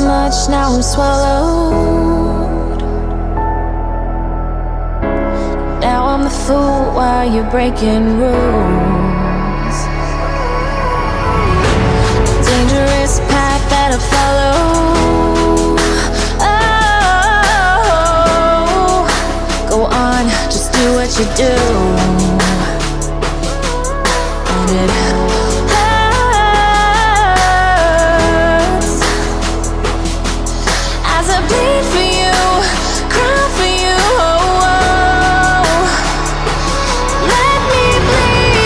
much, now I'm swallowed. Now I'm the fool while you're breaking rules. Dangerous path that I follow. Oh, go on, just do what you do. And it hurts as I bleed for you, cry for you. Oh, oh. Let me bleed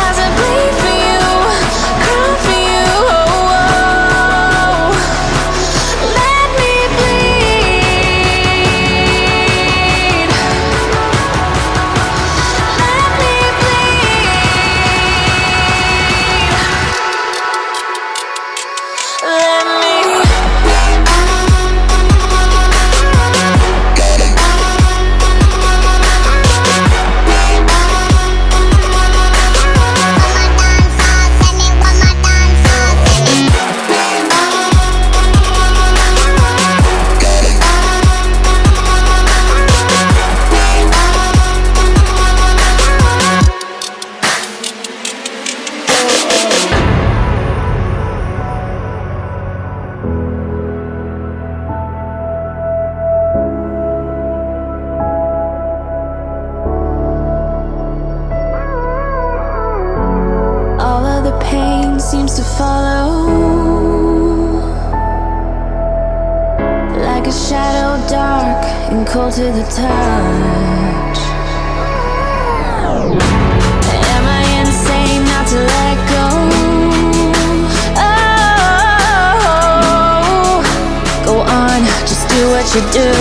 as I bleed for you, cry for you. Oh, oh. Let me bleed. Let me bleed. Let me. All of the pain seems to follow, like a shadow, dark and cold to the touch. Am I insane not to let go? Oh, go on, just do what you do.